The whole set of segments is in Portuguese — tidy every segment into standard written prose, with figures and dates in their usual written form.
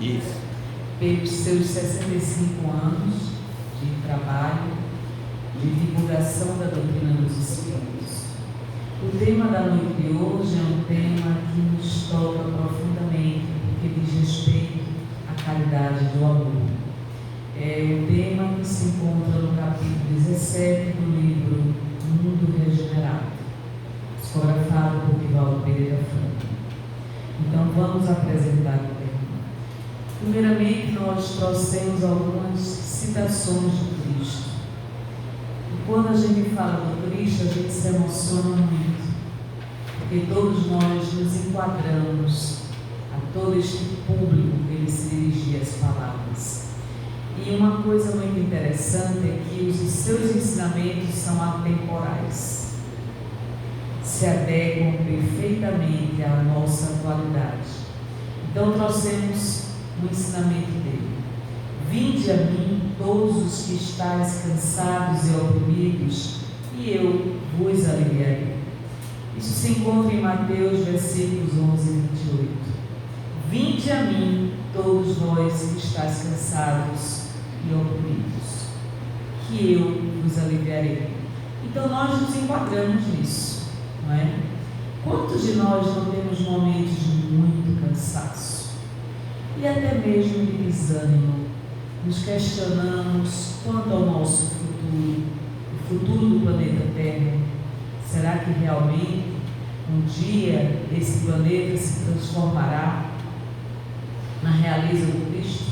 Isso. Pelos seus 65 anos de trabalho, de divulgação da doutrina dos Espíritos. O tema da noite de hoje é um tema que nos toca profundamente, porque diz respeito à caridade do amor. É o tema que se encontra no capítulo 17 do livro Mundo Regenerado, psicografado por Divaldo Pereira Franco. Então vamos apresentar o tema. Primeiramente, nós trouxemos algumas citações de Cristo. E quando a gente fala do Cristo, a gente se emociona muito, porque todos nós nos enquadramos a todo este público que ele se dirigia as palavras. E uma coisa muito interessante é que os seus ensinamentos são atemporais, se adequam perfeitamente à nossa atualidade. Então trouxemos o ensinamento dele: vinde a mim todos os que estáis cansados e oprimidos, e eu vos aliviarei. Isso se encontra em Mateus, versículos 11 e 28. Vinde a mim todos vós que estáis cansados e oprimidos, que eu vos aliviarei. Então nós nos enquadramos nisso, não é? Quantos de nós não temos momentos de muito cansaço e até mesmo de desânimo? Nos questionamos quanto ao nosso futuro, o futuro do planeta Terra. Será que realmente um dia esse planeta se transformará na realeza do Cristo?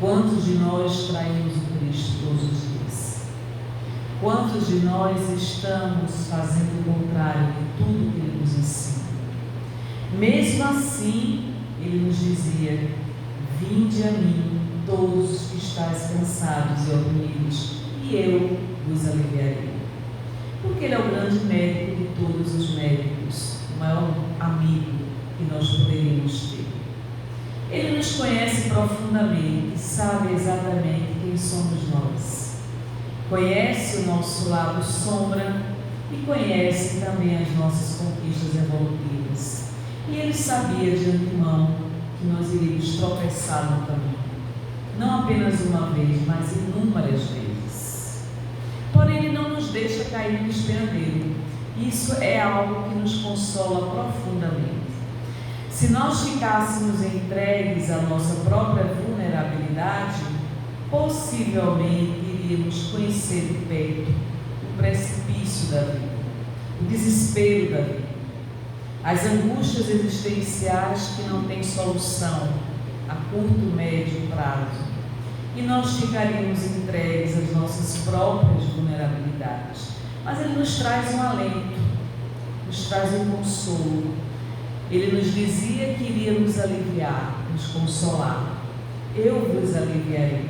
Quantos de nós traímos o Cristo todos os dias? Quantos de nós estamos fazendo o contrário de tudo que Ele nos ensina? Mesmo assim, Ele nos dizia: vinde a mim todos os que estáis cansados e oprimidos, e eu vos aliviarei. Porque Ele é o grande médico de todos os médicos, o maior amigo que nós poderíamos ter. Ele nos conhece profundamente, sabe exatamente quem somos nós. Conhece o nosso lado sombra e conhece também as nossas conquistas evolutivas. E Ele sabia de antemão que nós iríamos tropeçar no caminho. Não apenas uma vez, mas inúmeras vezes. Porém, Ele não nos deixa cair no despenhadeiro. Isso é algo que nos consola profundamente. Se nós ficássemos entregues à nossa própria vulnerabilidade, possivelmente iríamos conhecer de perto o precipício da vida, o desespero da vida, as angústias existenciais que não têm solução a curto, médio prazo, e nós ficaríamos entregues às nossas próprias vulnerabilidades. Mas Ele nos traz um alento, nos traz um consolo. Ele nos dizia que iria nos aliviar, nos consolar. Eu vos aliviarei,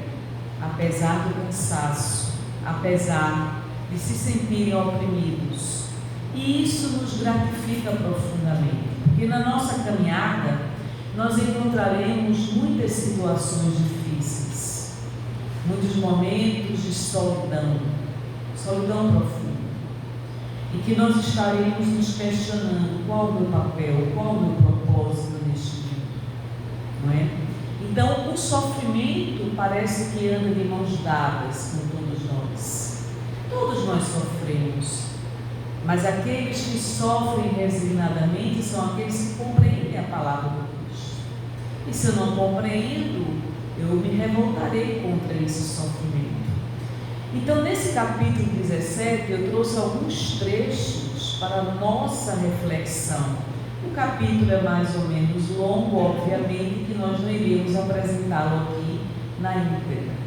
apesar do cansaço, apesar de se sentirem oprimidos. E isso nos gratifica profundamente, porque na nossa caminhada nós encontraremos muitas situações difíceis, muitos momentos de solidão profunda, e que nós estaremos nos questionando: qual o meu papel, qual o meu propósito neste mundo, não é? Então o sofrimento parece que anda de mãos dadas com todos nós sofremos, mas aqueles que sofrem resignadamente são aqueles que compreendem a palavra do Cristo. E se eu não compreendo, eu me revoltarei contra esse sofrimento. Então, nesse capítulo 17, eu trouxe alguns trechos para a nossa reflexão. O capítulo é mais ou menos longo, obviamente, que nós não iríamos apresentá-lo aqui na íntegra.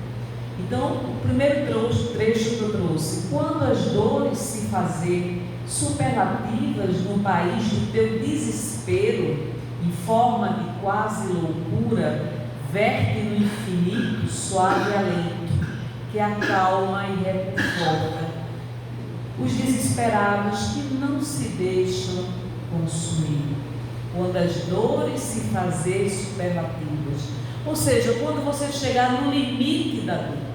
Então, o primeiro trecho que eu trouxe: quando as dores se fazerem superlativas no país do teu desespero, em forma de quase loucura, verte no infinito suave alento, que acalma e reconforta os desesperados que não se deixam consumir. Quando as dores se fazerem superlativas, ou seja, quando você chegar no limite da dor.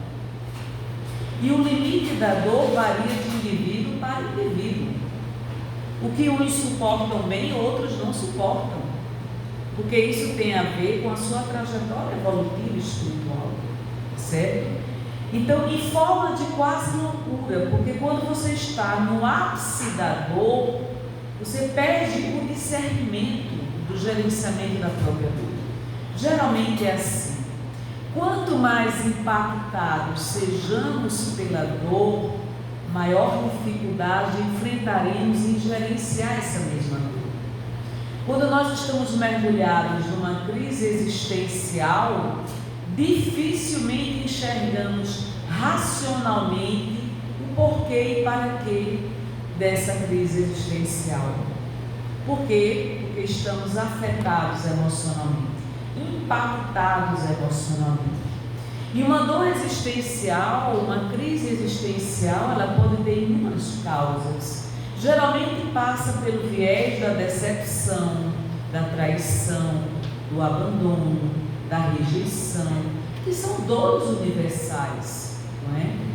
E o limite da dor varia de indivíduo para indivíduo. O que uns suportam bem, outros não suportam. porque isso tem a ver com a sua trajetória evolutiva espiritual, certo? Então, em forma de quase loucura, porque quando você está no ápice da dor, você perde o discernimento do gerenciamento da própria dor. Geralmente é assim. Quanto mais impactados sejamos pela dor, maior dificuldade enfrentaremos em gerenciar essa mesma dor. Quando nós estamos mergulhados numa crise existencial, dificilmente enxergamos racionalmente o porquê e para quê dessa crise existencial. Por quê? Porque estamos afetados emocionalmente, impactados emocionalmente. E uma dor existencial, uma crise existencial, ela pode ter inúmeras causas. Geralmente passa pelo viés da decepção, da traição, do abandono, da rejeição, que são dores universais, não é?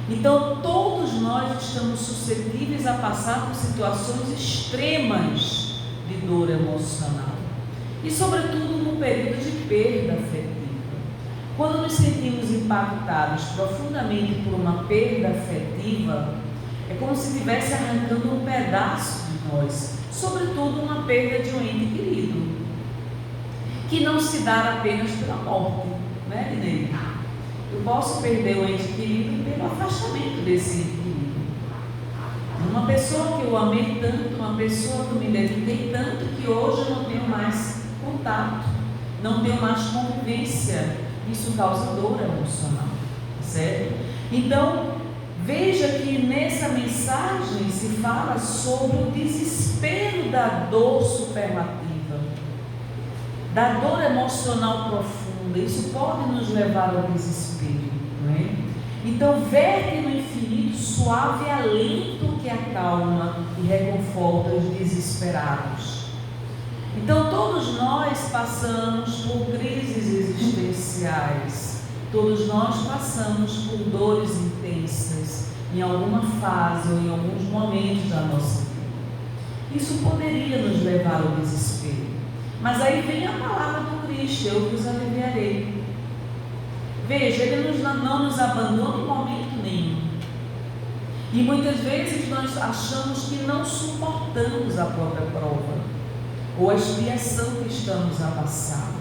Então todos nós estamos suscetíveis a passar por situações extremas de dor emocional e sobretudo no período de perda afetiva. Quando nos sentimos impactados profundamente por uma perda afetiva, é como se estivesse arrancando um pedaço de nós, sobretudo uma perda de um ente querido, que não se dá apenas pela morte, né, Linei? Eu posso perder o ente querido pelo afastamento desse ente querido. Uma pessoa que eu amei tanto, uma pessoa que eu me dediquei tanto, que hoje eu não tenho mais contato, não tenho mais convivência. Isso causa dor emocional, certo? Então, veja que nessa mensagem se fala sobre o desespero da dor superlativa, da dor emocional profunda. Isso pode nos levar ao desespero, não é? Então, verte no infinito suave alento que acalma e reconforta os desesperados. Então, todos nós passamos por crises existenciais, todos nós passamos por dores intensas em alguma fase ou em alguns momentos da nossa vida. Isso poderia nos levar ao desespero, mas aí vem a palavra do Cristo: eu vos aliviarei. Veja, Ele não nos abandona em momento nenhum. E muitas vezes nós achamos que não suportamos a própria prova ou a expiação que estamos a passar.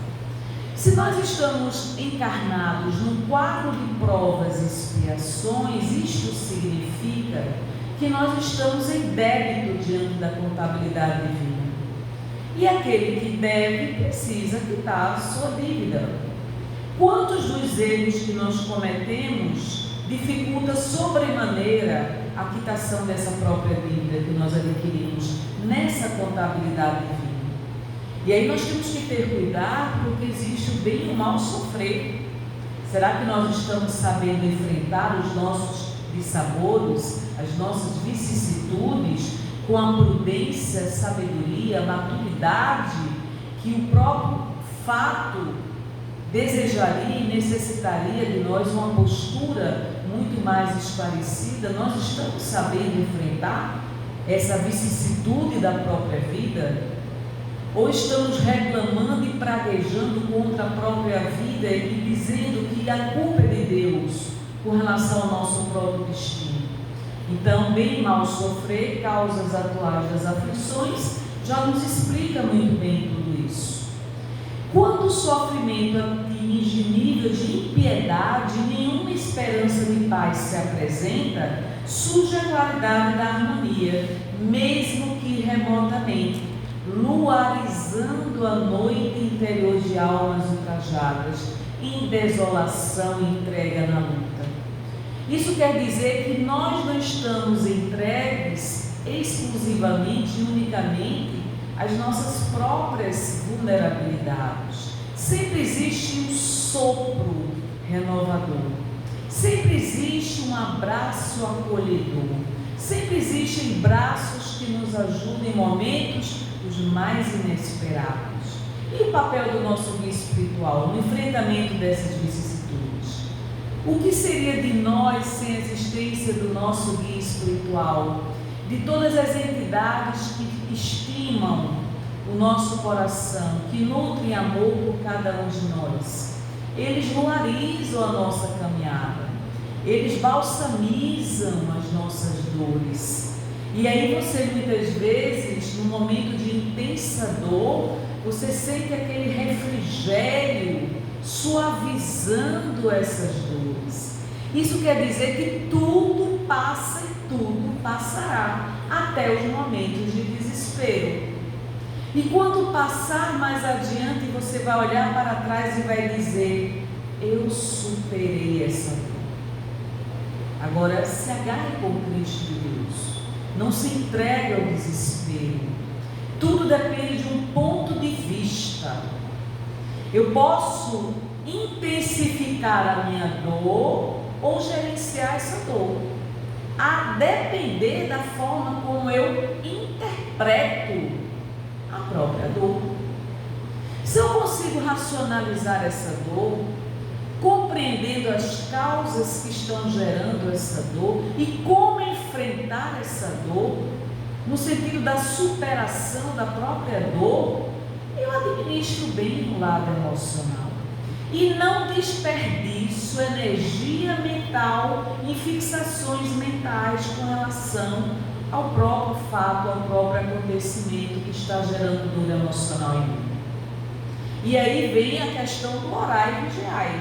Se nós estamos encarnados num quadro de provas e expiações, isto significa que nós estamos em débito diante da contabilidade divina. E aquele que deve precisa quitar a sua dívida. Quantos dos erros que nós cometemos dificulta sobremaneira a quitação dessa própria dívida que nós adquirimos nessa contabilidade divina? E aí nós temos que ter cuidado, porque existe o bem e o mal sofrer. Será que nós estamos sabendo enfrentar os nossos dissabores, as nossas vicissitudes, com a prudência, sabedoria, maturidade que o próprio fato desejaria e necessitaria de nós uma postura muito mais esclarecida? Nós estamos sabendo enfrentar essa vicissitude da própria vida? Ou estamos reclamando e praguejando contra a própria vida e dizendo que a culpa é de Deus com relação ao nosso próprio destino? Então, bem e mal sofrer, causas atuais das aflições, já nos explica muito bem tudo isso. Quando o sofrimento atinge nível de impiedade, nenhuma esperança de paz se apresenta, surge a claridade da harmonia, mesmo que remotamente, luarizando a noite interior de almas ultrajadas, em desolação e entrega na luta. Isso quer dizer que nós não estamos entregues exclusivamente e unicamente às nossas próprias vulnerabilidades. Sempre existe um sopro renovador, sempre existe um abraço acolhedor, sempre existem braços que nos ajudam em momentos os mais inesperados. E o papel do nosso guia espiritual no enfrentamento dessas vicissitudes? O que seria de nós sem a existência do nosso guia espiritual? De todas as entidades que estimam o nosso coração, que nutrem amor por cada um de nós. Eles regularizam a nossa caminhada, eles balsamizam as nossas dores. E aí você muitas vezes, no momento de intensa dor, você sente aquele refrigério suavizando essas dores. Isso quer dizer que tudo passa e tudo passará, até os momentos de desespero. E quando passar mais adiante, você vai olhar para trás e vai dizer: eu superei essa dor. Agora, se agarre por Cristo de Deus, não se entregue ao desespero. Tudo depende de um ponto de vista. Eu posso intensificar a minha dor ou gerenciar essa dor, a depender da forma como eu interpreto a própria dor. Se eu consigo racionalizar essa dor, compreendendo as causas que estão gerando essa dor e como enfrentar essa dor, no sentido da superação da própria dor, eu administro bem o lado emocional e não desperdiço energia mental em fixações mentais com relação ao próprio fato, ao próprio acontecimento que está gerando dor emocional em mim. E aí vem a questão do orar e vigiar.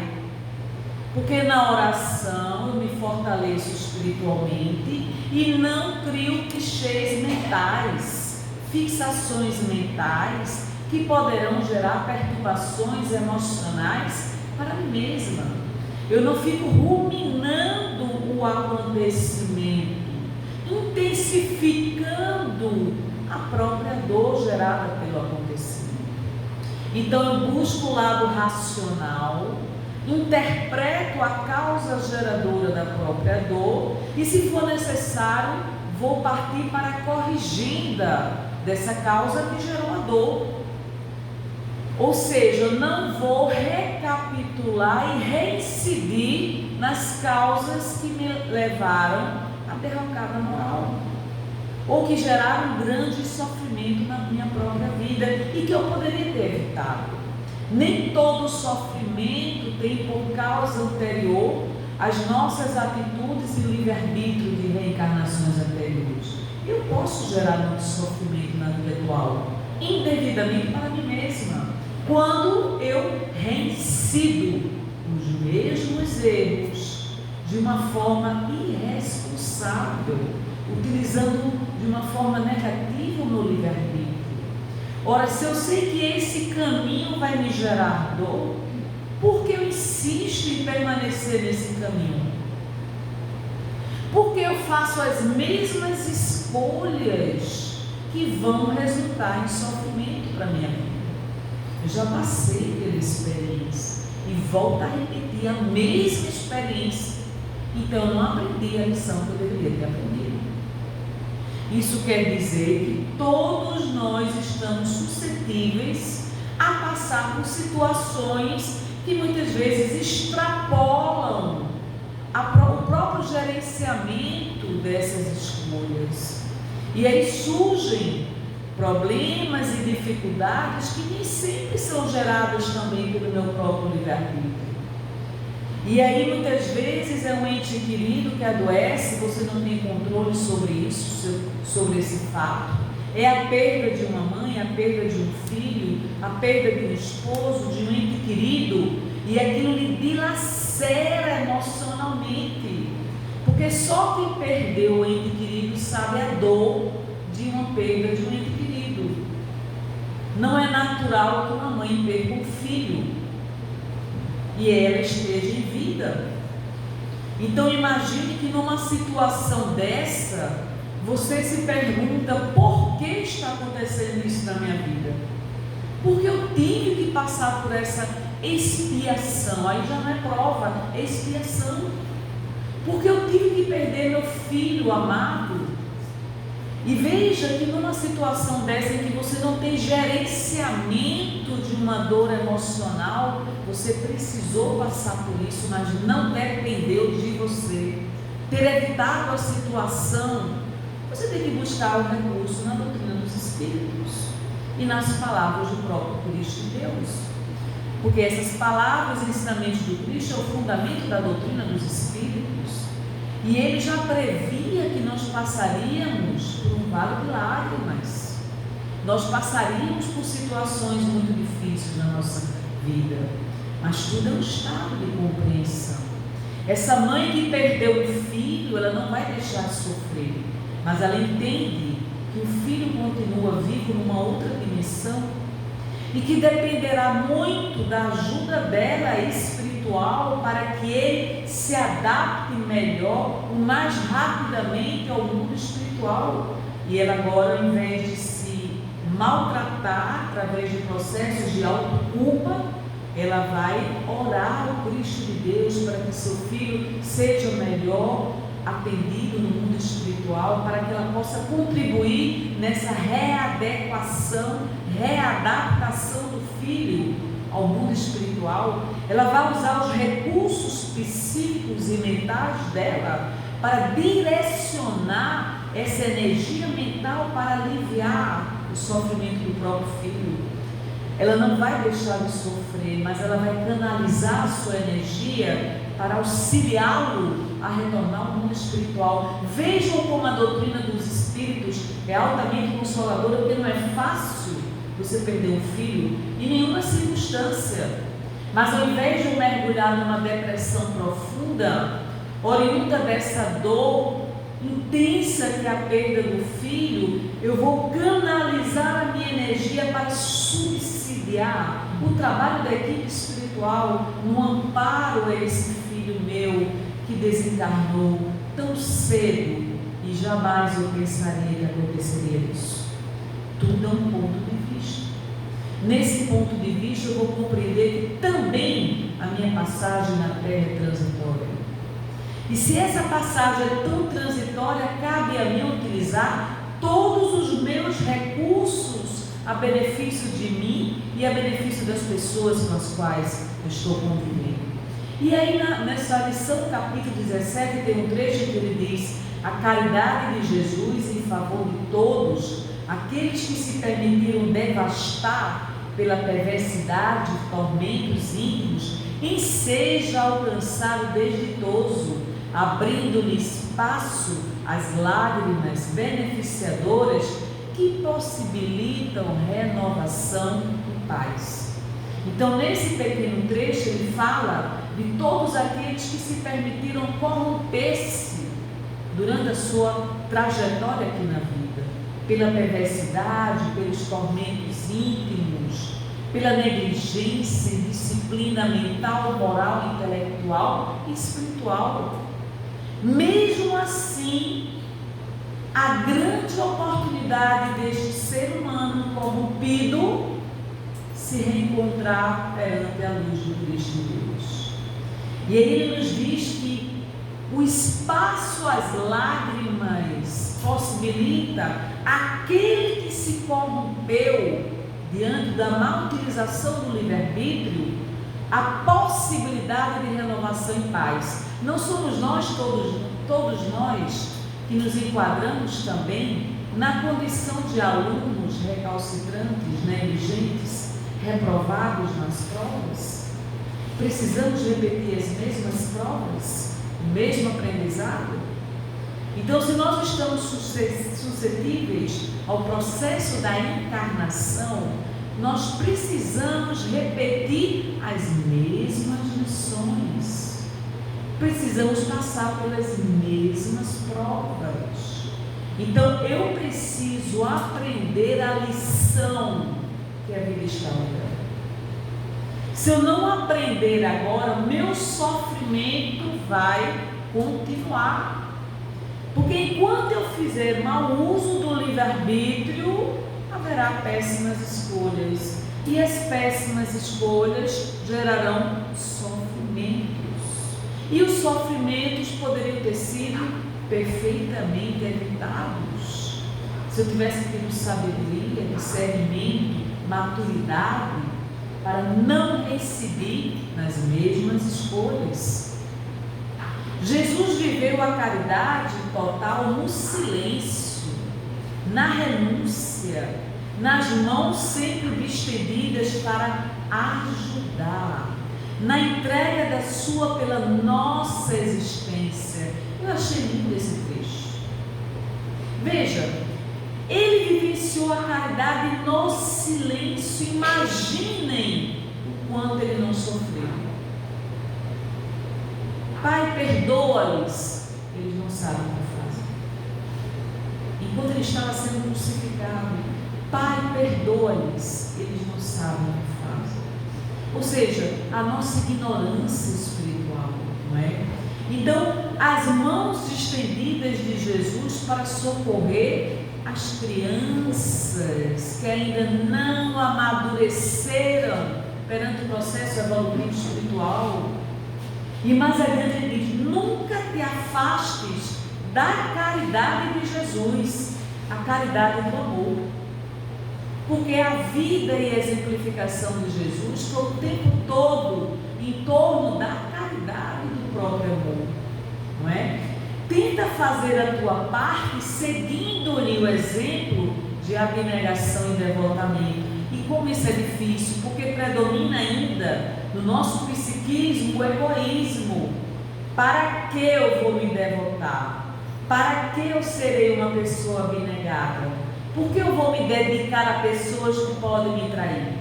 Porque na oração eu me fortaleço espiritualmente e não crio clichês mentais, fixações mentais que poderão gerar perturbações emocionais para mim mesma. Eu não fico ruminando o acontecimento, intensificando a própria dor gerada pelo acontecimento. Então eu busco o lado racional, interpreto a causa geradora da própria dor e, se for necessário, vou partir para a corrigenda dessa causa que gerou a dor. Ou seja, eu não vou recapitular e reincidir nas causas que me levaram à derrocada moral, ou que geraram grande sofrimento na minha própria vida e que eu poderia ter evitado. Nem todo sofrimento tem por causa anterior as nossas atitudes e livre-arbítrio de reencarnações anteriores. Eu posso gerar muito sofrimento na vida atual, indevidamente para mim mesma, quando eu reincido os mesmos erros de uma forma irresponsável, utilizando de uma forma negativa o meu livre-arbítrio. Ora, se eu sei que esse caminho vai me gerar dor, por que eu insisto em permanecer nesse caminho? Porque eu faço as mesmas escolhas que vão resultar em sofrimento para a minha vida. Eu já passei pela experiência e volto a repetir a mesma experiência. Então eu não aprendi a lição que eu deveria ter aprendido. Isso quer dizer que todos nós estamos suscetíveis a passar por situações que muitas vezes extrapolam o próprio gerenciamento dessas escolhas. E aí surgem problemas e dificuldades que nem sempre são geradas também pelo meu próprio livre-arbítrio. E aí muitas vezes é um ente querido que adoece, você não tem controle sobre isso, sobre esse fato. É a perda de uma mãe, a perda de um filho, a perda de um esposo, de um ente querido, e aquilo lhe dilacera emocionalmente. Porque só quem perdeu o ente querido sabe a dor de uma perda de um ente querido. Não é natural que uma mãe perca um filho e ela esteja em vida. Então imagine que numa situação dessa, você se pergunta: por que está acontecendo isso na minha vida? Porque eu tive que passar por essa expiação. Aí já não é prova, é expiação. Porque eu tive que perder meu filho amado. E veja que numa situação dessa em que você não tem gerenciamento de uma dor emocional, você precisou passar por isso, mas não dependeu de você ter evitado a situação. Você tem que buscar o recurso na doutrina dos espíritos. e nas palavras do próprio Cristo de Deus. Porque essas palavras e ensinamentos do Cristo é o fundamento da doutrina dos Espíritos. E ele já previa que nós passaríamos por um vale de lágrimas. Nós passaríamos por situações muito difíceis na nossa vida. Mas tudo é um estado de compreensão. Essa mãe que perdeu o filho, ela não vai deixar de sofrer. Mas ela entende que o filho continua vivo numa outra dimensão e que dependerá muito da ajuda dela espiritual para que ele se adapte melhor, o mais rapidamente ao mundo espiritual. E ela agora, ao invés de se maltratar através de processos de autoculpa, ela vai orar ao Cristo de Deus para que seu filho seja melhor atendido no mundo espiritual, para que ela possa contribuir nessa readequação, readaptação do filho ao mundo espiritual. Ela vai usar os recursos psíquicos e mentais dela para direcionar essa energia mental para aliviar o sofrimento do próprio filho. Ela não vai deixar de sofrer, mas ela vai canalizar a sua energia para auxiliá-lo a retornar ao mundo espiritual. Vejam como a doutrina dos Espíritos é altamente consoladora, porque não é fácil você perder um filho em nenhuma circunstância. Mas ao invés de eu mergulhar numa depressão profunda, oriunda dessa dor intensa que é a perda do filho, eu vou canalizar a minha energia para subsidiar o trabalho da equipe espiritual no amparo a esse filho meu que desencarnou tão cedo e jamais eu pensaria que aconteceria isso. Tudo é um ponto de vista. Nesse ponto de vista eu vou compreender que também a minha passagem na Terra é transitória. E se essa passagem é tão transitória, cabe a mim utilizar todos os meus recursos a benefício de mim e a benefício das pessoas com as quais eu estou convivendo. E aí nessa lição, capítulo 17, tem um trecho que ele diz: a caridade de Jesus em favor de todos aqueles que se permitiram devastar pela perversidade, tormentos íntimos, enseja alcançar o desditoso, abrindo-lhe espaço às lágrimas beneficiadoras que possibilitam renovação e paz. Então, nesse pequeno trecho, ele fala de todos aqueles que se permitiram corromper-se durante a sua trajetória aqui na vida, pela perversidade, pelos tormentos íntimos, pela negligência, disciplina mental, moral, intelectual e espiritual. Mesmo assim, a grande oportunidade deste ser humano corrompido se reencontrar perante a luz do Cristo de Deus. E ele nos diz que o espaço às lágrimas possibilita aquele que se corrompeu diante da má utilização do livre-arbítrio a possibilidade de renovação em paz. Não somos nós, todos nós, que nos enquadramos também na condição de alunos recalcitrantes, negligentes, reprovados nas provas? Precisamos repetir as mesmas provas, o mesmo aprendizado? Então, se nós estamos suscetíveis ao processo da encarnação, nós precisamos repetir as mesmas lições, precisamos passar pelas mesmas provas. Então, eu preciso aprender a lição que a vida está me dando. Se eu não aprender agora, o meu sofrimento vai continuar. Porque enquanto eu fizer mau uso do livre-arbítrio, haverá péssimas escolhas. E as péssimas escolhas gerarão sofrimentos. E os sofrimentos poderiam ter sido perfeitamente evitados se eu tivesse tido sabedoria, discernimento, maturidade para não reincidir nas mesmas escolhas. Jesus viveu a caridade total no silêncio, na renúncia, nas mãos sempre estendidas para ajudar, na entrega da sua pela nossa existência. Eu achei lindo esse trecho. Veja, ele vivenciou a caridade no silêncio. Imaginem o quanto ele não sofreu. Pai, perdoa-lhes, eles não sabem o que fazem. Enquanto ele estava sendo crucificado, Pai, perdoa-lhes, eles não sabem o que fazem. Ou seja, a nossa ignorância espiritual, não é? Então, as mãos estendidas de Jesus para socorrer as crianças que ainda não amadureceram perante o processo evolutivo espiritual. E mais adiante ele diz: nunca te afastes da caridade de Jesus, a caridade do amor. Porque a vida e a exemplificação de Jesus foi o tempo todo em torno da caridade do próprio amor, não é? Tenta fazer a tua parte seguindo-lhe o exemplo de abnegação e devotamento. E como isso é difícil, porque predomina ainda no nosso psiquismo o egoísmo. Para que eu vou me devotar? Para que eu serei uma pessoa abnegada? Por que eu vou me dedicar a pessoas que podem me trair?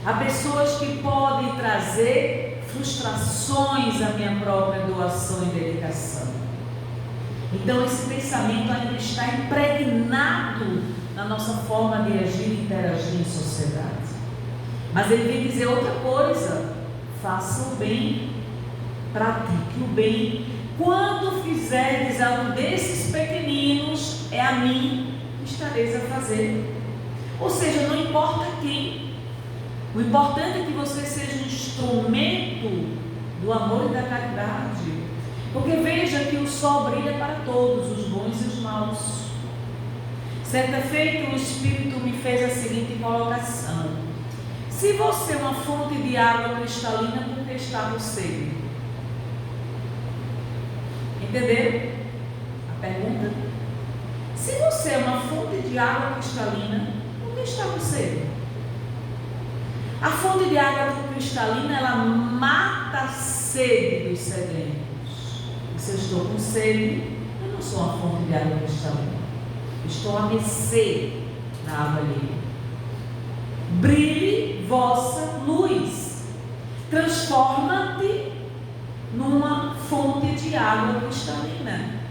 A pessoas que podem trazer frustrações à minha própria doação e dedicação. Então esse pensamento ainda está impregnado na nossa forma de agir e interagir em sociedade. Mas ele vem dizer outra coisa: faça o bem, pratique o bem. Quando fizerdes a um desses pequeninos, é a mim que estareis a fazer. Ou seja, não importa quem, o importante é que você seja um instrumento do amor e da caridade. Porque veja que o sol brilha para todos, os bons e os maus. Certa feita o Espírito me fez a seguinte colocação: se você é uma fonte de água cristalina, por que está com sede? Entenderam a pergunta? Se você é uma fonte de água cristalina, por que está com sede? A fonte de água cristalina, ela mata a sede dos sedentos. Se eu estou com sede, eu não sou uma fonte de água cristalina. Estou a mercê da água alheia. Brilhe vossa luz. Transforma-te numa fonte de água cristalina.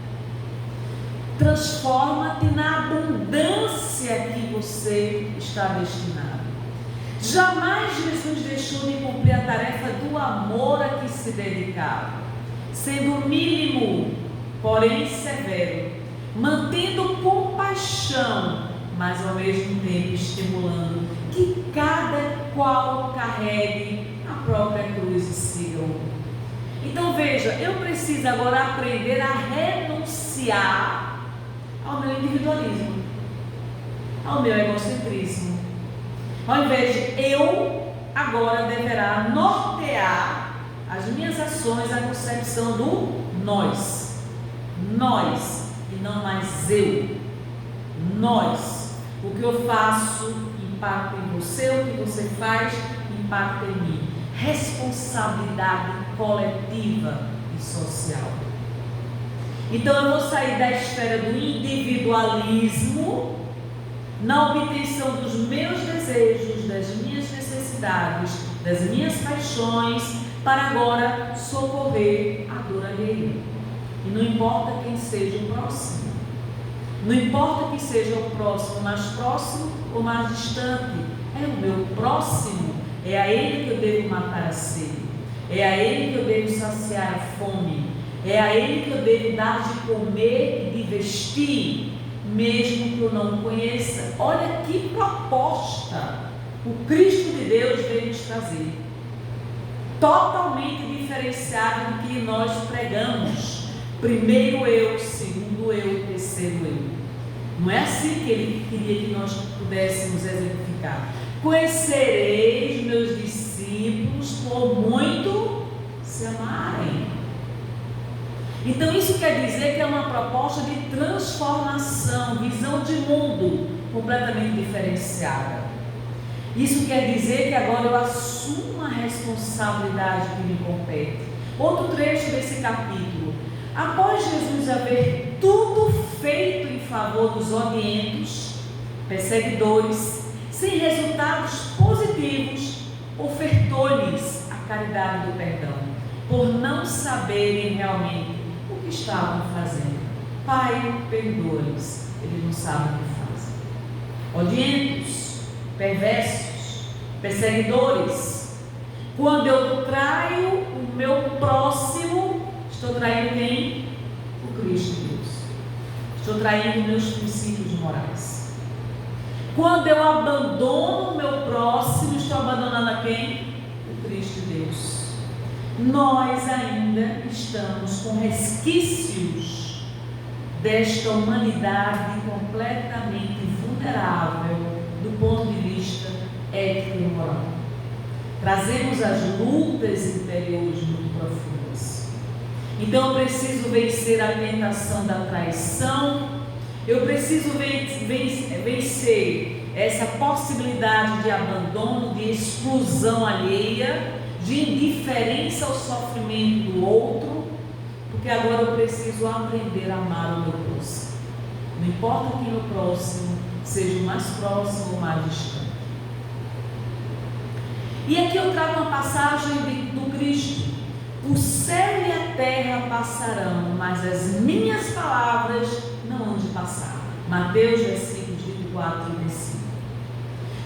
Transforma-te na abundância que você está destinado. Jamais Jesus deixou de cumprir a tarefa do amor a que se dedicava, sendo mínimo, porém severo, mantendo compaixão, mas ao mesmo tempo estimulando que cada qual carregue a própria cruz e siga. Então veja, eu preciso agora aprender a renunciar ao meu individualismo, ao meu egocentrismo. Ao invés de eu, agora deverá nortear as minhas ações, a concepção do nós. Nós, e não mais eu. Nós. O que eu faço impacta em você, o que você faz impacta em mim. Responsabilidade coletiva e social. Então eu vou sair da esfera do individualismo na obtenção dos meus desejos, das minhas necessidades, das minhas paixões, para agora socorrer a dor alheia. E não importa quem seja o próximo, não importa que seja o próximo mais próximo ou mais distante, é o meu próximo, é a ele que eu devo matar a sede, é a ele que eu devo saciar a fome, é a ele que eu devo dar de comer e de vestir, mesmo que eu não o conheça. Olha que proposta o Cristo de Deus veio nos trazer, totalmente diferenciado do que nós pregamos: primeiro eu, segundo eu, terceiro eu. Não é assim que ele queria que nós pudéssemos exemplificar. Conhecereis meus discípulos por muito se amarem. Então isso quer dizer que é uma proposta de transformação, visão de mundo, completamente diferenciada. Isso quer dizer que agora eu assumo a responsabilidade que me compete. Outro trecho desse capítulo. Após Jesus haver tudo feito em favor dos odientos, perseguidores, sem resultados positivos, ofertou-lhes a caridade do perdão, por não saberem realmente o que estavam fazendo. Pai, perdoa-lhes, eles não sabem o que fazem. Odientos, perversos, perseguidores. Quando eu traio o meu próximo, estou traindo quem? O Cristo Deus. Estou traindo meus princípios morais. Quando eu abandono o meu próximo, estou abandonando a quem? O Cristo Deus. Nós ainda estamos com resquícios desta humanidade completamente vulnerável do ponto de vista ético e moral. Trazemos as lutas interiores muito profundas. Então eu preciso vencer a tentação da traição, eu preciso vencer essa possibilidade de abandono, de exclusão alheia, de indiferença ao sofrimento do outro, porque agora eu preciso aprender a amar o meu próximo. Não importa que o próximo seja o mais próximo ou mais distante. E aqui eu trago uma passagem do Cristo. O céu e a terra passarão, mas as minhas palavras não hão de passar. Mateus, versículos 24 e 25.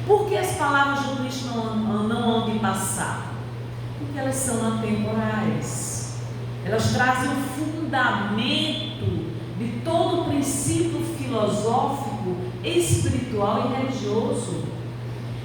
Por que as palavras do Cristo não hão de passar? Porque elas são atemporais. Elas trazem o fundamento de todo o princípio filosófico, espiritual e religioso.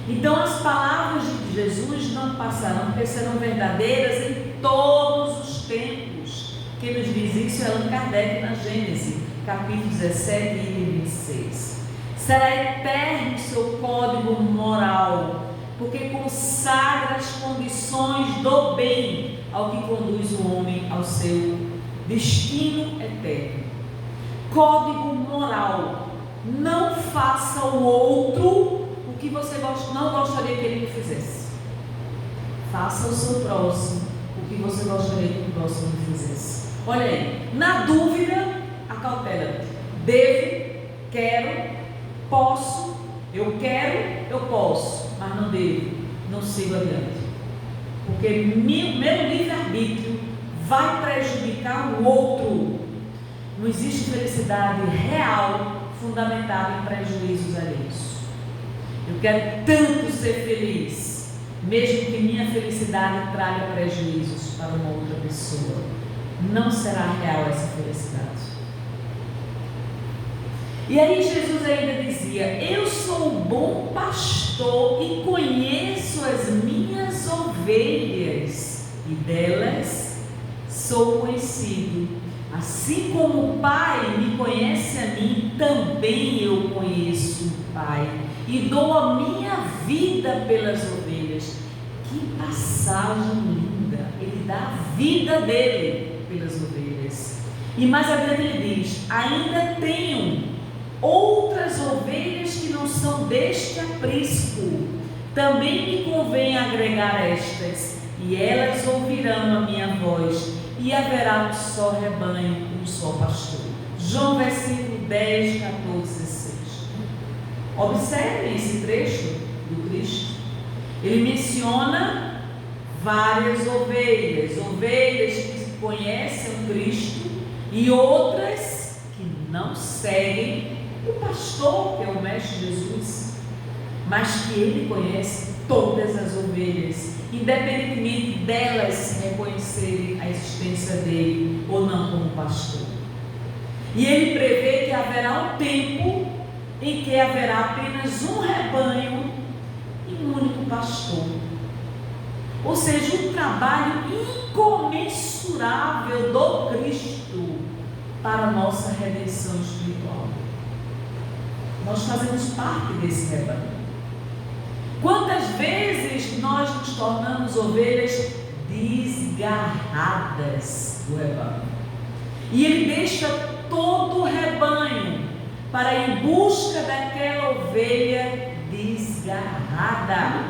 Então as palavras de Jesus não passarão, porque serão verdadeiras em todos os tempos. Quem nos diz isso é Allan Kardec na Gênesis, capítulo 17 e 26. Será eterno o seu código moral, porque consagra as condições do bem ao que conduz o homem ao seu destino eterno. Código moral: não faça ao outro o que você não gostaria que ele fizesse. Faça ao seu próximo o que você gostaria que o próximo lhe fizesse. Olha aí, na dúvida, acautela. Devo, quero, posso, eu quero, eu posso, mas não devo, não sigo adiante. Porque meu livre-arbítrio vai prejudicar o outro. Não existe felicidade real fundamentada em prejuízos alheios. Eu quero tanto ser feliz, mesmo que minha felicidade traga prejuízos para uma outra pessoa. Não será real essa felicidade. E aí Jesus ainda dizia: eu sou o bom pastor e conheço as minhas ovelhas, e delas sou conhecido. Assim como o Pai me conhece a mim, também eu conheço o Pai, e dou a minha vida pelas ovelhas. Que passagem linda! Ele dá a vida dele pelas ovelhas. E mais adiante ele diz: ainda tenho outras ovelhas que não são deste aprisco, também me convém agregar estas, e elas ouvirão a minha voz, e haverá um só rebanho, um só pastor. João versículo 10, 14, 16. Observem esse trecho do Cristo. Ele menciona várias ovelhas que conhecem o Cristo e outras que não seguem o pastor, que é o Mestre Jesus, mas que ele conhece todas as ovelhas, independentemente delas reconhecerem a existência dele ou não como pastor. E ele prevê que haverá um tempo em que haverá apenas um rebanho e um único pastor. Ou seja, um trabalho incomensurável do Cristo para a nossa redenção espiritual. Nós fazemos parte desse rebanho. Quantas vezes nós nos tornamos ovelhas desgarradas do rebanho? E ele deixa todo o rebanho para ir em busca daquela ovelha desgarrada.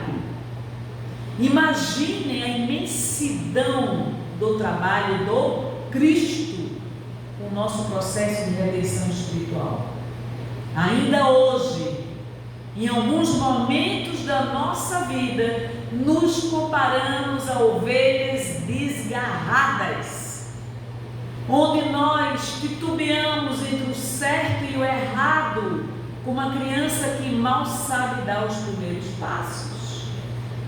Imaginem a imensidão do trabalho do Cristo com o nosso processo de redenção espiritual. Ainda hoje, em alguns momentos da nossa vida, nos comparamos a ovelhas desgarradas, onde nós titubeamos entre o certo e o errado, como uma criança que mal sabe dar os primeiros passos,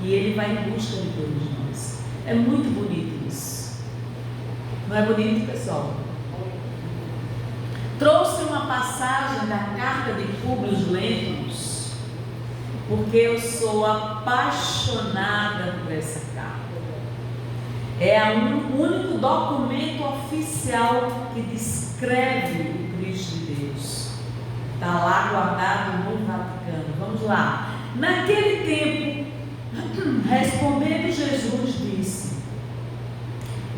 e Ele vai em busca de todos nós. É muito bonito isso, não é bonito, pessoal? Trouxe uma passagem da carta de Públio Lentulus, porque eu sou apaixonada por essa carta. É o único documento oficial que descreve o Cristo de Deus. Está lá guardado no Vaticano. Vamos lá. Naquele tempo, respondendo Jesus, disse: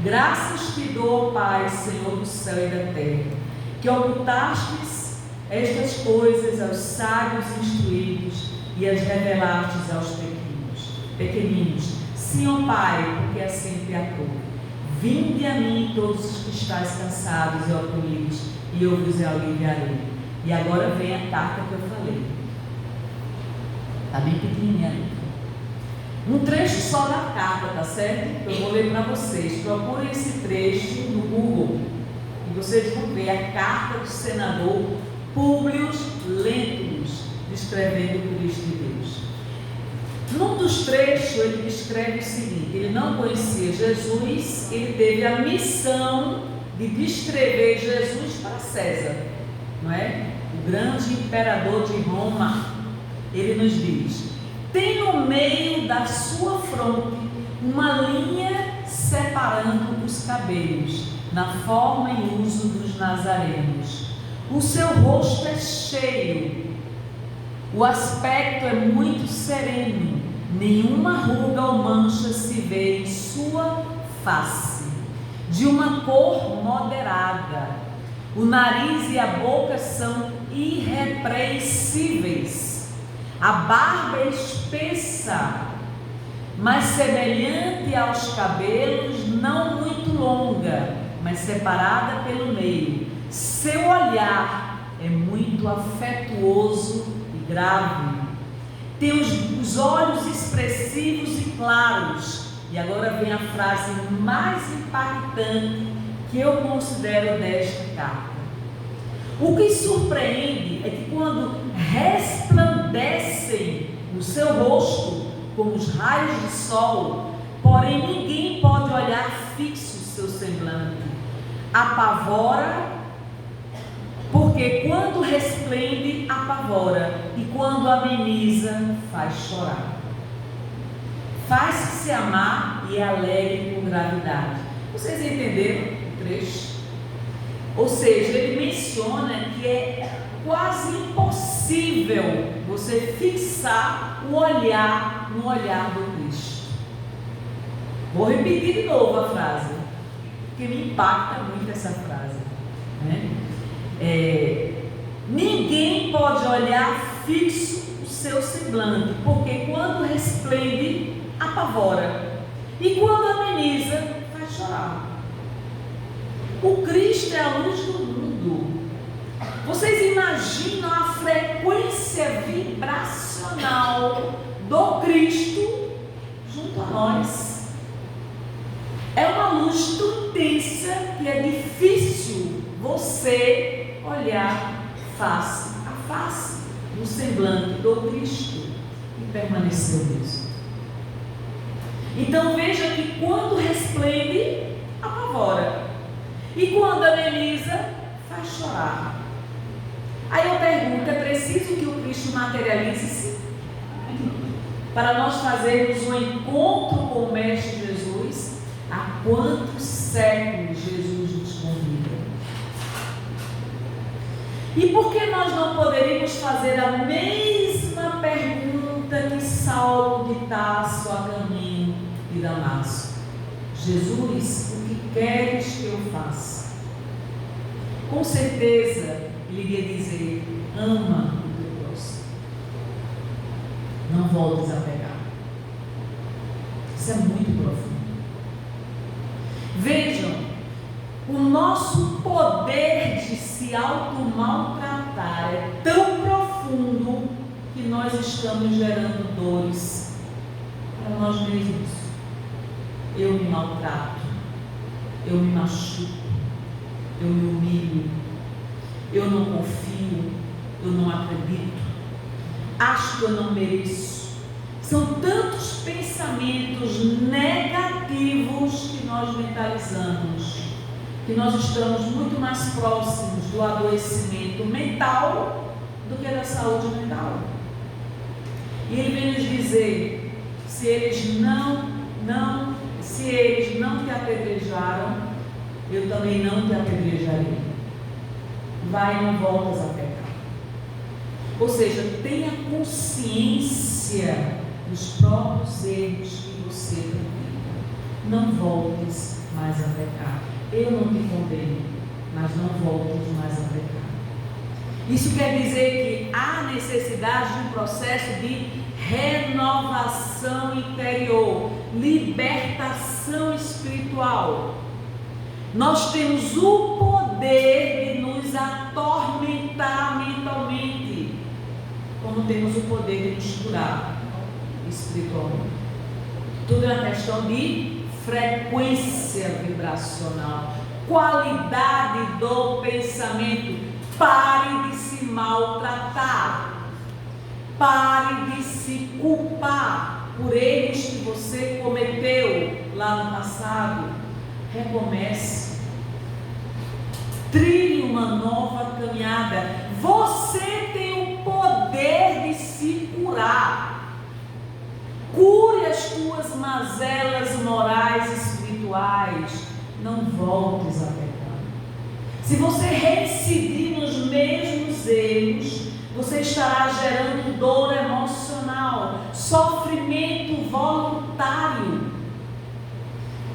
graças te dou, Pai, Senhor do céu e da terra, que ocultastes estas coisas aos sábios instruídos e as revelastes aos pequeninos. Sim, ó Pai, porque assim te aprouve. Vinde a mim todos os que estáis cansados e oprimidos, e eu vos aliviarei. E agora vem a carta que eu falei. Está bem pequenininha. Um trecho só da carta, tá certo? Eu vou ler para vocês. Procurem esse trecho no Google e vocês vão ver a carta do senador Públio Lentulus, descrevendo o Cristo de Deus. Num dos trechos ele descreve o seguinte: ele não conhecia Jesus, ele teve a missão de descrever Jesus para César, não é? O grande imperador de Roma. Ele nos diz: tem no meio da sua fronte uma linha separando os cabelos, na forma e uso dos nazarenos. O seu rosto é cheio, o aspecto é muito sereno, nenhuma ruga ou mancha se vê em sua face, de uma cor moderada. O nariz e a boca são irrepreensíveis, a barba é espessa, mas semelhante aos cabelos, não muito longa, mas separada pelo meio. Seu olhar é muito afetuoso e grave. Tem os olhos expressivos e claros. E agora vem a frase mais impactante que eu considero desta carta. O que surpreende é que quando resplandecem no seu rosto como os raios de sol, porém ninguém pode olhar fixo o seu semblante. Apavora, porque quando resplende, apavora, e quando ameniza, faz chorar. Faz-se amar e é alegre com gravidade. Vocês entenderam o trecho? Ou seja, ele menciona que é quase impossível você fixar o olhar no olhar do Cristo. Vou repetir de novo a frase, porque me impacta muito essa frase, né? Ninguém pode olhar fixo o seu semblante, porque quando resplende, apavora, e quando ameniza, faz chorar. O Cristo é a luz do mundo. Vocês imaginam a frequência vibracional do Cristo junto a nós? É uma luz tão intensa que é difícil você olhar face a face no semblante do Cristo e permanecer mesmo. Então veja que quando resplende, apavora, e quando ameniza, faz chorar. Aí eu pergunto: é preciso que o Cristo materialize-se para nós fazermos um encontro com o Mestre Jesus? Há quantos séculos Jesus nos convida? E por que nós não poderíamos fazer a mesma pergunta que Saulo de Tarso a caminho de Damasco? Jesus, o que queres que eu faça? Com certeza ele iria dizer: ama o teu próximo. Não voltes a pecar. Isso é muito profundo. Vejam, o nosso poder de se auto-maltratar é tão profundo que nós estamos gerando dores para nós mesmos. Eu me maltrato, eu me machuco, eu me humilho, eu não confio, eu não acredito, acho que eu não mereço. São tantos pensamentos negativos que nós mentalizamos, que nós estamos muito mais próximos do adoecimento mental do que da saúde mental. E ele vem nos dizer: se eles não te apedrejaram, eu também não te apedrejarei. Vai e não voltas a pecar. Ou seja, tenha consciência dos próprios erros que você pratica. Não voltes mais a pecar. Eu não te condeno, mas não voltes mais a pecar. Isso quer dizer que há necessidade de um processo de renovação interior, libertação espiritual. Nós temos o poder de nos atormentar mentalmente, como temos o poder de nos curar espiritualmente. Tudo é uma questão de frequência vibracional, qualidade do pensamento. Pare de se maltratar, pare de se culpar por erros que você cometeu lá no passado. Recomece, trilhe uma nova caminhada. Você tem o poder de se curar. Cure as tuas mazelas morais e espirituais. Não voltes a pecar. Se você reincidir nos mesmos erros, você estará gerando dor emocional, sofrimento voluntário.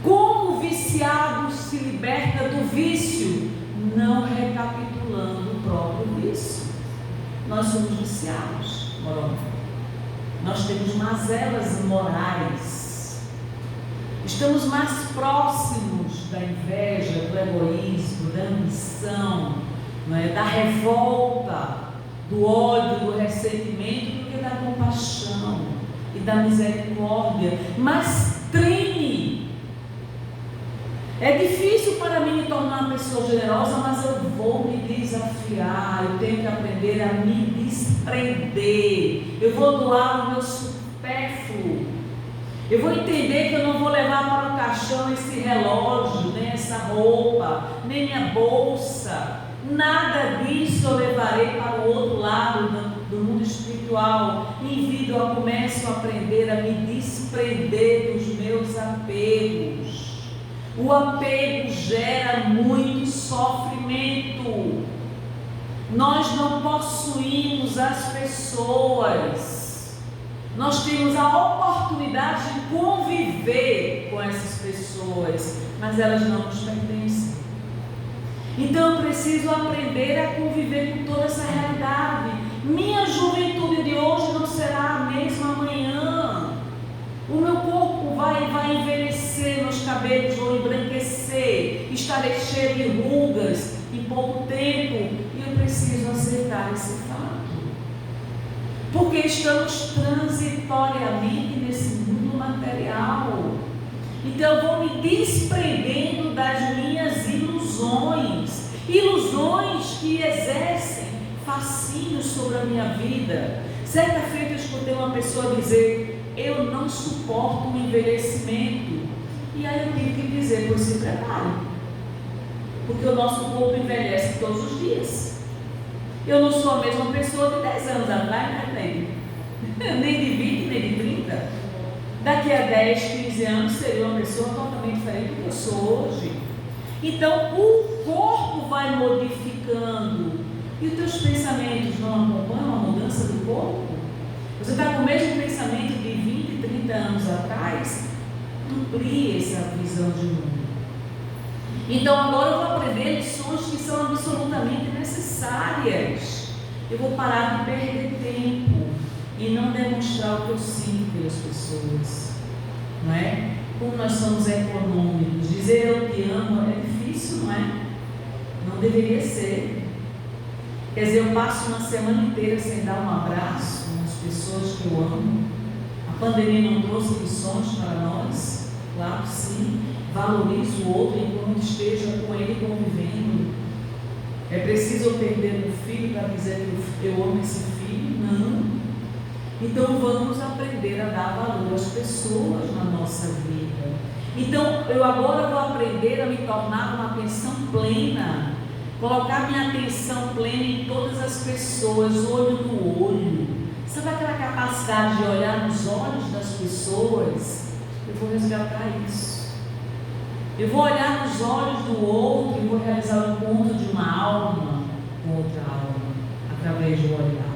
Como o viciado se liberta do vício? Não recapitulando o próprio vício. Nós somos viciados moralmente. Nós temos mazelas morais. Estamos mais próximos da inveja, do egoísmo, da ambição, da revolta, do ódio, do ressentimento, do que da compaixão e da misericórdia. Mas treine. É difícil para mim me tornar uma pessoa generosa, mas eu vou me desafiar. Eu tenho que aprender a me desprender. Eu vou doar o meu supérfluo. Eu vou entender que eu não vou levar para o caixão esse relógio, nem essa roupa, nem minha bolsa. Nada disso eu levarei para o outro lado do mundo espiritual. Indivíduo, eu começo a aprender a me desprender dos meus apegos. O apego gera muito sofrimento. Nós não possuímos as pessoas. Nós temos a oportunidade de conviver com essas pessoas, mas elas não nos pertencem. Então eu preciso aprender a conviver com toda essa realidade. Minha juventude de hoje não será a mesma amanhã. O meu corpo vai envelhecer, meus cabelos vão embranquecer, estarei cheio de rugas em pouco tempo, e eu preciso aceitar esse fato. Porque estamos transitoriamente nesse mundo material. Então eu vou me desprendendo das minhas ilusões. Ilusões que exercem fascínio sobre a minha vida. Certa feita eu escutei uma pessoa dizer: eu não suporto o envelhecimento. E aí eu tive que dizer: pois se prepare, porque o nosso corpo envelhece todos os dias. Eu não sou a mesma pessoa de 10 anos atrás, nem de 20, nem de 30. Daqui a 10, 15 anos seria uma pessoa totalmente diferente do que eu sou hoje. Então o corpo vai modificando. E os teus pensamentos não acompanham a mudança do corpo? Você está com o mesmo pensamento de 20, 30 anos atrás? Amplie essa visão de mundo. Então agora eu vou aprender lições que são absolutamente necessárias. Eu vou parar de perder tempo e não demonstrar o que eu sinto pelas pessoas, não é? Como nós somos econômicos, dizer eu te amo é difícil, não é? Não deveria ser. Quer dizer, eu passo uma semana inteira sem dar um abraço nas pessoas que eu amo. A pandemia não trouxe lições para nós? Claro que sim. Valorizo o outro enquanto esteja com ele convivendo. É preciso eu perder meu filho para dizer que eu amo esse filho? Não. Então vamos aprender a dar valor às pessoas na nossa vida. Então eu agora vou aprender a me tornar uma atenção plena, colocar minha atenção plena em todas as pessoas, olho no olho. Sabe aquela capacidade de olhar nos olhos das pessoas? Eu vou resgatar isso. Eu vou olhar nos olhos do outro e vou realizar o encontro de uma alma com outra alma, através do olhar.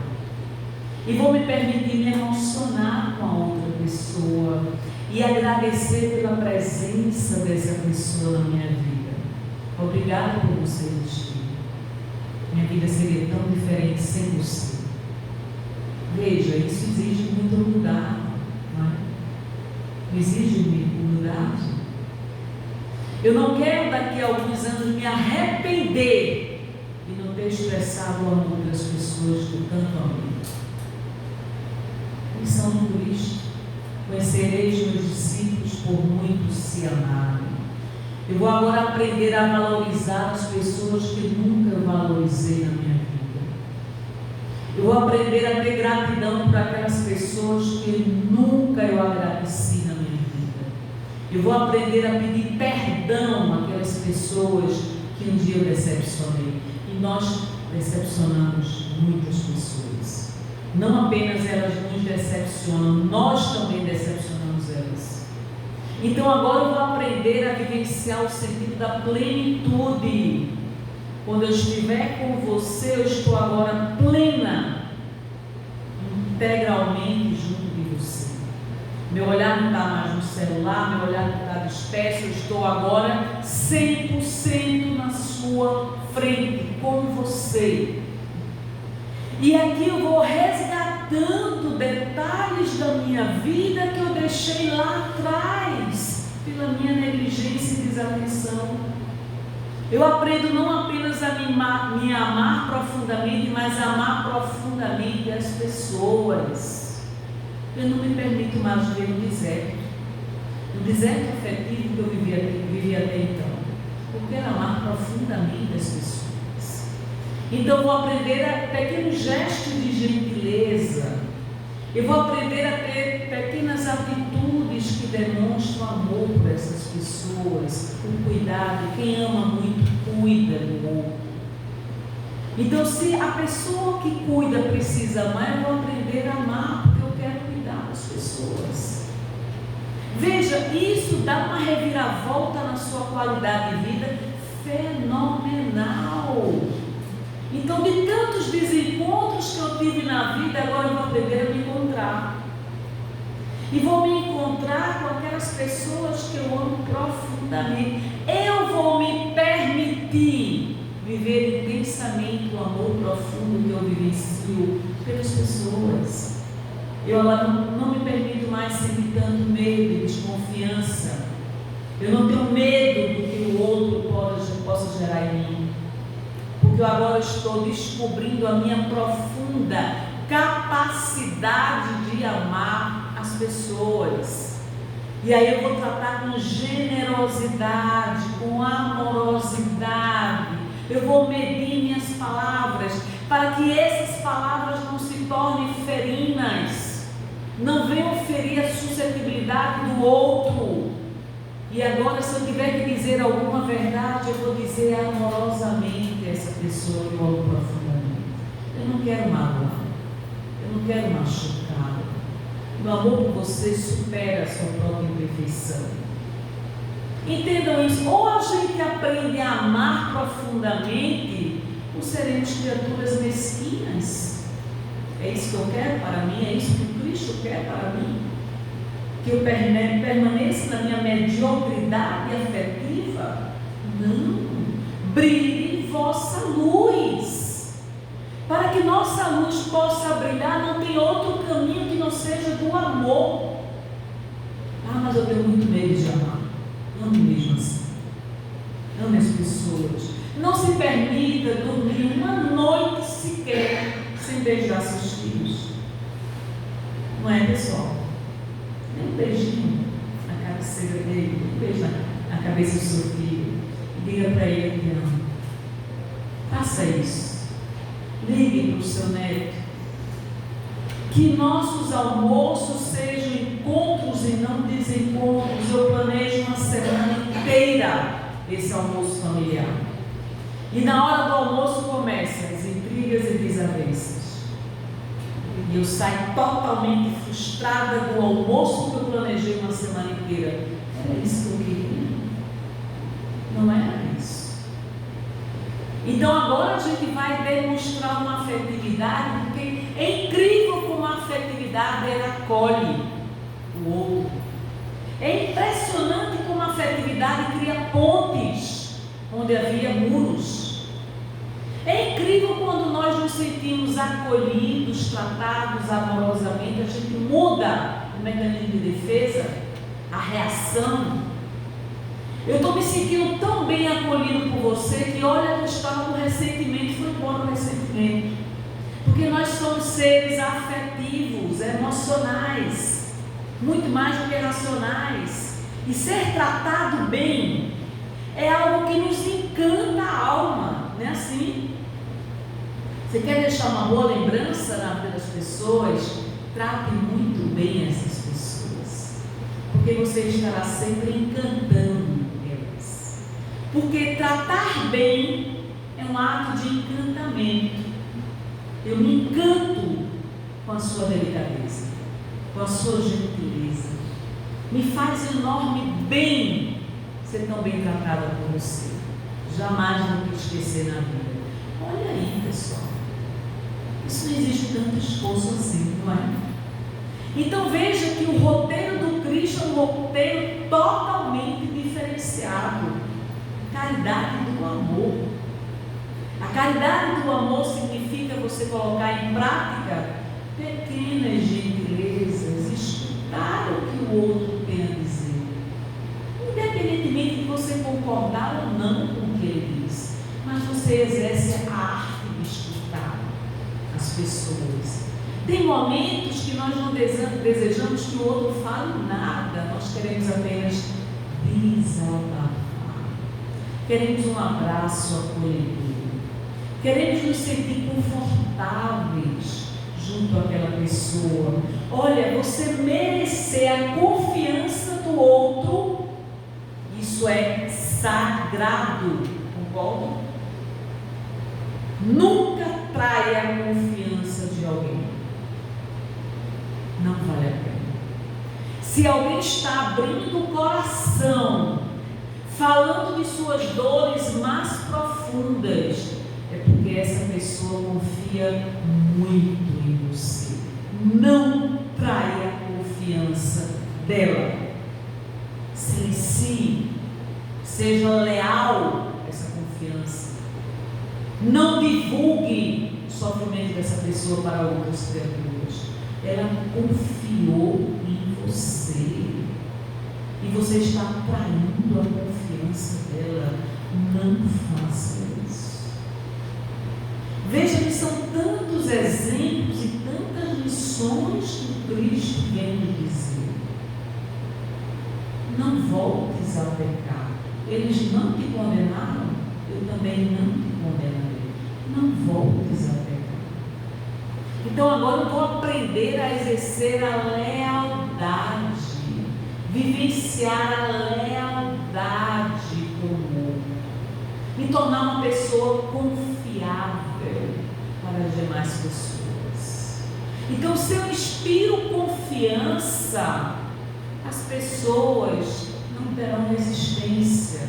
E vou me permitir me emocionar com a outra pessoa e agradecer pela presença dessa pessoa na minha vida. Obrigada por você existir. Minha vida seria tão diferente sem você. Veja, isso exige muita humildade, não é? Exige humildade. Eu não quero daqui a alguns anos me arrepender de não ter expressado o amor das pessoas que eu tanto amei. Missão do Cristo: conhecereis meus discípulos por muitos se amarem. Eu vou agora aprender a valorizar as pessoas que nunca valorizei na minha vida. Eu vou aprender a ter gratidão por aquelas pessoas que nunca eu agradeci na minha vida. Eu vou aprender a pedir perdão àquelas pessoas que um dia eu decepcionei. E nós decepcionamos muitas pessoas. Não apenas elas nos decepcionam, nós também decepcionamos elas. Então agora eu vou aprender a vivenciar o sentido da plenitude. Quando eu estiver com você, eu estou agora plena, integralmente junto de você. Meu olhar não está mais no celular, meu olhar não está disperso, eu estou agora 100% na sua frente, com você. E aqui eu vou resgatando detalhes da minha vida que eu deixei lá atrás, pela minha negligência e desatenção. Eu aprendo não apenas a me amar profundamente, mas a amar profundamente as pessoas. Eu não me permito mais viver no deserto afetivo que eu vivia até então. Eu quero amar profundamente as pessoas. Então eu vou aprender a pequenos gestos de gentileza. Eu vou aprender a ter pequenas atitudes que demonstram amor por essas pessoas, o cuidado. Quem ama muito, cuida do outro. Então, se a pessoa que cuida precisa amar, eu vou aprender a amar, porque eu quero cuidar das pessoas. Veja, isso dá uma reviravolta na sua qualidade de vida fenomenal. Então, de tantos desencontros que eu tive na vida, agora eu vou aprender a me encontrar. E vou me encontrar com aquelas pessoas que eu amo profundamente. Eu vou me permitir viver intensamente o amor profundo que eu vivencio pelas pessoas. Eu agora não me permito mais sentir tanto medo e desconfiança. Eu não tenho medo do que o outro possa gerar em mim. Porque eu agora estou descobrindo a minha profunda capacidade de amar as pessoas. E aí eu vou tratar com generosidade, com amorosidade. Eu vou medir minhas palavras, para que essas palavras não se tornem ferinas, não venham ferir a suscetibilidade do outro. E agora, se eu tiver que dizer alguma verdade, eu vou dizer amorosamente a essa pessoa que eu amo profundamente. Eu não quero magoar, eu não quero machucar. O amor por você supera a sua própria imperfeição. Entendam isso. Ou a gente aprende a amar profundamente, ou seremos criaturas mesquinhas. É isso que eu quero para mim, é isso que Cristo quer para mim. Que eu permaneça na minha mediocridade afetiva? Não. Brilhe em vossa luz, Para que nossa luz possa brilhar, não tem outro caminho que não seja do amor. Ah, mas eu tenho muito medo de amar. Ame mesmo assim. Ame as pessoas. Não se permita dormir uma noite sequer sem beijar seus filhos. Não é, pessoal? Nem um beijinho na cabeceira dele, um beijo na cabeça do seu filho. Diga para ele que ama. Faça isso. Ligue para o seu neto. Que nossos almoços sejam encontros e não desencontros. Eu planejo uma semana inteira esse almoço familiar. E na hora do almoço começam as intrigas e desavenças. E eu saio totalmente frustrada do almoço que eu planejei uma semana inteira. Era isso que eu queria? Não era isso. Então agora a gente vai demonstrar uma afetividade, porque é incrível como a afetividade ela acolhe o outro. É impressionante como a afetividade cria pontes onde havia muros. É incrível quando nós nos sentimos acolhidos, tratados amorosamente, a gente muda o mecanismo de defesa, a reação. Eu estou me sentindo tão bem acolhido por você que olha, eu estava com ressentimento, foi embora o ressentimento. Porque nós somos seres afetivos, emocionais, muito mais do que racionais. E ser tratado bem é algo que nos encanta a alma, não é assim? Você quer deixar uma boa lembrança na vida das pessoas? Trate muito bem essas pessoas, porque você estará sempre encantando. Porque tratar bem é um ato de encantamento. Eu me encanto com a sua delicadeza, com a sua gentileza. Me faz enorme bem ser tão bem tratada por você. Jamais vou te esquecer na vida. Olha aí, pessoal. Isso não existe tanto esforço assim, não é? Então veja que o roteiro do Cristo é um roteiro totalmente diferenciado. Caridade do amor. A caridade do amor significa você colocar em prática pequenas gentilezas, escutar o que o outro tem a dizer, independentemente de você concordar ou não com o que ele diz, mas você exerce a arte de escutar as pessoas. Tem momentos que nós não desejamos que o outro fale nada, nós queremos apenas desabafar. Queremos um abraço acolhedor. Queremos nos sentir confortáveis junto àquela pessoa. Olha, você merecer a confiança do outro, isso é sagrado. Concorda? Nunca traia a confiança de alguém. Não vale a pena. Se alguém está abrindo o coração, falando de suas dores mais profundas, é porque essa pessoa confia muito em você. Não traia a confiança dela. Silencie, seja leal a essa confiança. Não divulgue o sofrimento dessa pessoa para outras criaturas. Ela confiou em você. E você está traindo a confiança dela. Não faça isso. Veja que são tantos exemplos e tantas lições que Cristo vem nos dizer. Não voltes a pecar. Eles não te condenaram, eu também não te condenarei. Não voltes a pecar. Então agora eu vou aprender a exercer a lealdade. Vivenciar a lealdade com o outro, me tornar uma pessoa confiável para as demais pessoas. Então, se eu inspiro confiança, as pessoas não terão resistência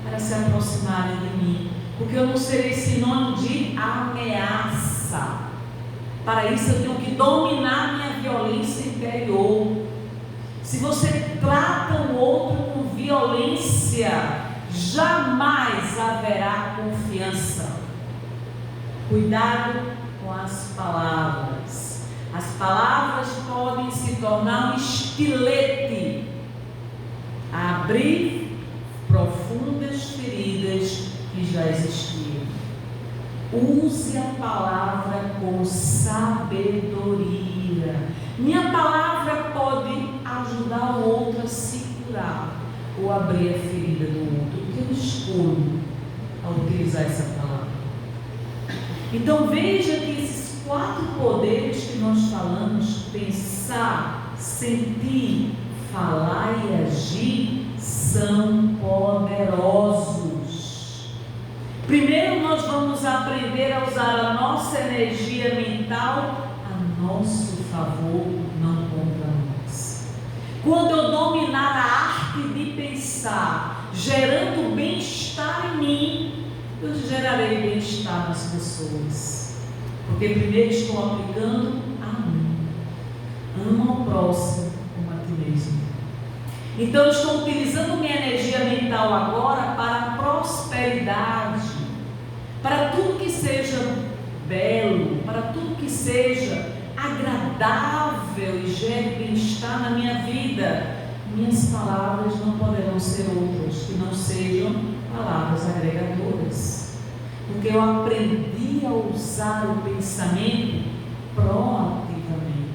para se aproximarem de mim, porque eu não serei sinônimo de ameaça. Para isso eu tenho que dominar minha violência interior. Se você trata o outro com violência, jamais haverá confiança. Cuidado com as palavras. As palavras podem se tornar um estilete a abrir profundas feridas que já existiam. Use a palavra com sabedoria. Minha palavra pode ajudar o outro a se curar ou abrir a ferida do outro. O que eu escolho ao utilizar essa palavra? Então veja que esses 4 poderes que nós falamos, pensar, sentir, falar e agir, são poderosos. Primeiro nós vamos aprender a usar a nossa energia mental a nosso favor, não contra nós. Quando eu dominar a arte de pensar, gerando bem-estar em mim, eu gerarei bem-estar nas pessoas. Porque primeiro estou aplicando a mim. Ama o próximo como a ti mesmo. Então eu estou utilizando minha energia mental agora para a prosperidade, para tudo que seja belo, para tudo que seja agradável e gere bem-estar na minha vida. Minhas palavras não poderão ser outras que não sejam palavras agregadoras, porque eu aprendi a usar o pensamento proativamente.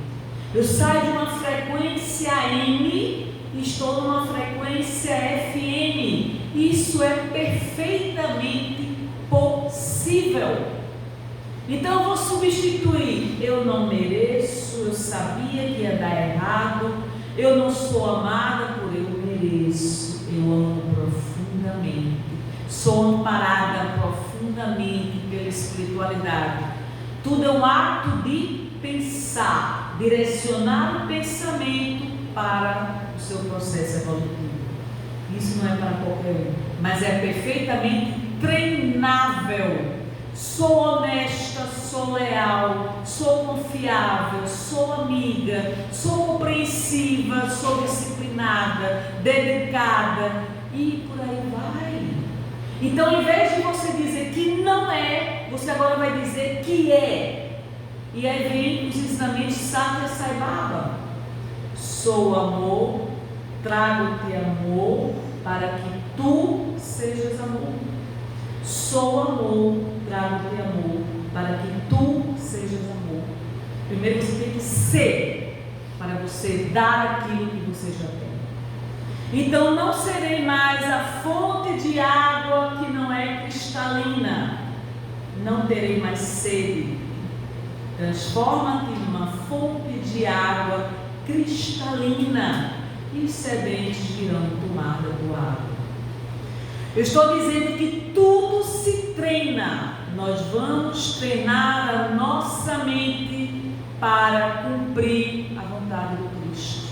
Eu saio de uma frequência M e estou numa frequência FM. Isso é perfeitamente possível. Então eu vou substituir: eu não mereço, eu sabia que ia dar errado, eu não sou amada por eu mereço, eu amo profundamente, sou amparada profundamente pela espiritualidade. Tudo é um ato de pensar, direcionar o pensamento para o seu processo evolutivo. Isso não é para qualquer um, mas é perfeitamente treinável. Sou honesta, sou leal, sou confiável, sou amiga, sou compreensiva, sou disciplinada, dedicada e por aí vai. Então, ao invés de você dizer que não é, você agora vai dizer que é. E aí vem os ensinamentos de Satya Sai Baba. Sou amor, trago-te amor para que tu sejas amor. Sou amor, trago-te amor para que tu sejas amor. Primeiro você tem que ser para você dar aquilo que você já tem. Então não serei mais a fonte de água que não é cristalina. Não terei mais sede. Transforma-te numa fonte de água cristalina e os sedentes virão tomar da tua água. Eu estou dizendo que tudo se treina. Nós vamos treinar a nossa mente para cumprir a vontade do Cristo.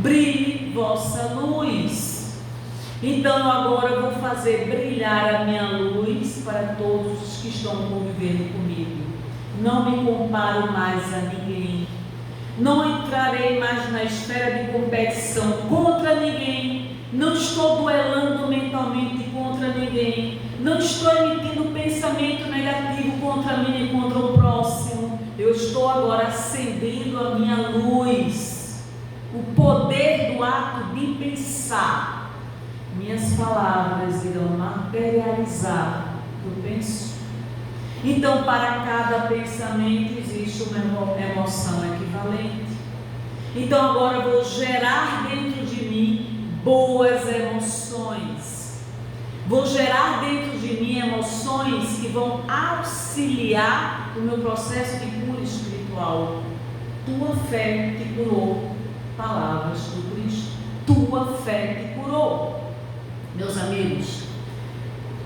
Brilhe vossa luz. Então agora eu vou fazer brilhar a minha luz para todos os que estão convivendo comigo. Não me comparo mais a ninguém. Não entrarei mais na esfera de competição contra ninguém. Não estou duelando mentalmente contra ninguém. Não estou emitindo pensamento negativo contra mim e contra o próximo. Eu estou agora acendendo a minha luz. O poder do ato de pensar. Minhas palavras irão materializar o que eu penso. Então, para cada pensamento existe uma emoção equivalente. Então, agora eu vou gerar dentro de mim boas emoções. Vou gerar dentro de mim emoções que vão auxiliar o meu processo de cura espiritual. Tua fé te curou. Palavras do Cristo. Tua fé te curou. Meus amigos,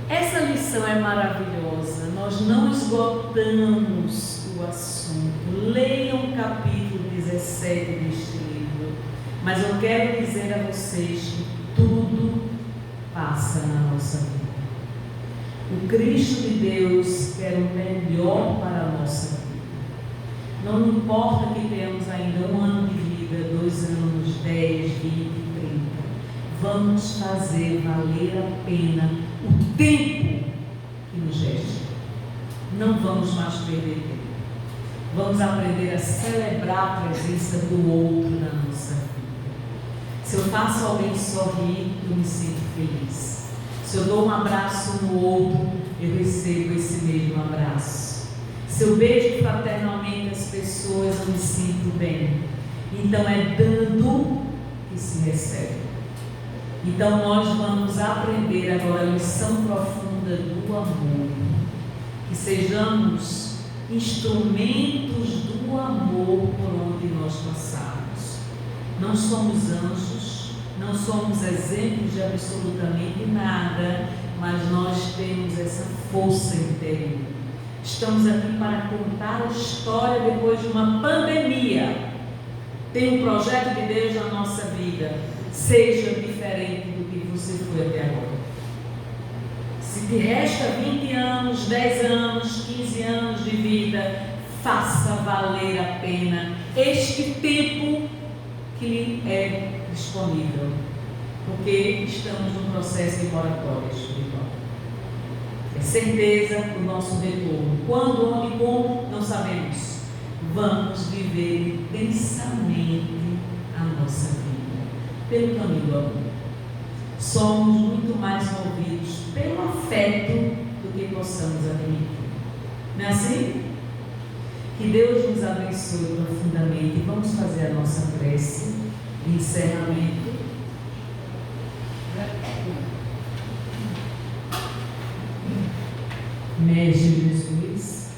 essa lição é maravilhosa. Nós não esgotamos o assunto. Leiam o capítulo 17 deste livro. Mas eu quero dizer a vocês que tudo passa na nossa vida. O Cristo de Deus quer o melhor para a nossa vida. Não importa que tenhamos ainda 1 ano de vida, 2 anos, 10, 20, 30. Vamos fazer valer a pena o tempo que nos resta. não vamos mais perder tempo. Vamos aprender a celebrar a presença do outro na nossa vida. Se eu faço alguém sorrir, eu me sinto feliz. Se eu dou um abraço no outro, eu recebo esse mesmo abraço. Se eu beijo fraternalmente as pessoas, eu me sinto bem. Então é dando que se recebe. Então nós vamos aprender agora a lição profunda do amor. Que sejamos instrumentos do amor por onde nós passarmos. Não somos anjos, não somos exemplos de absolutamente nada, mas nós temos essa força interior. Estamos aqui para contar a história depois de uma pandemia. Tem um projeto de Deus na nossa vida. Seja diferente do que você foi até agora. Se te resta 20 anos, 10 anos, 15 anos de vida, faça valer a pena este tempo que lhe é disponível. Porque estamos num processo de moratória espiritual. É certeza do nosso retorno. Quando, onde, como, não sabemos. Vamos viver intensamente a nossa vida pelo caminho do amor. Somos muito mais movidos pelo afeto do que possamos admitir. Não é assim? Que Deus nos abençoe profundamente. Vamos fazer a nossa prece de encerramento. Mestre Jesus,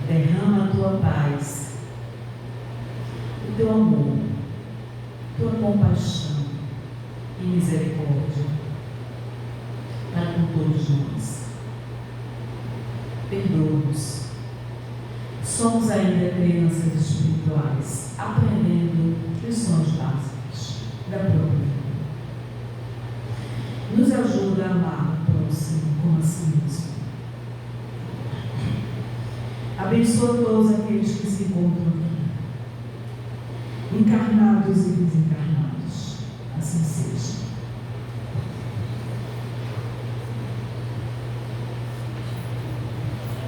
derrama a tua paz, o teu amor, tua compaixão e misericórdia para com todos nós. Perdoa-nos. Somos ainda crianças espirituais, aprendendo lições básicas da própria vida. Nos ajuda a amar o próximo como a si mesmo. Abençoa todos aqueles que se encontram aqui, encarnados e desencarnados. Assim seja.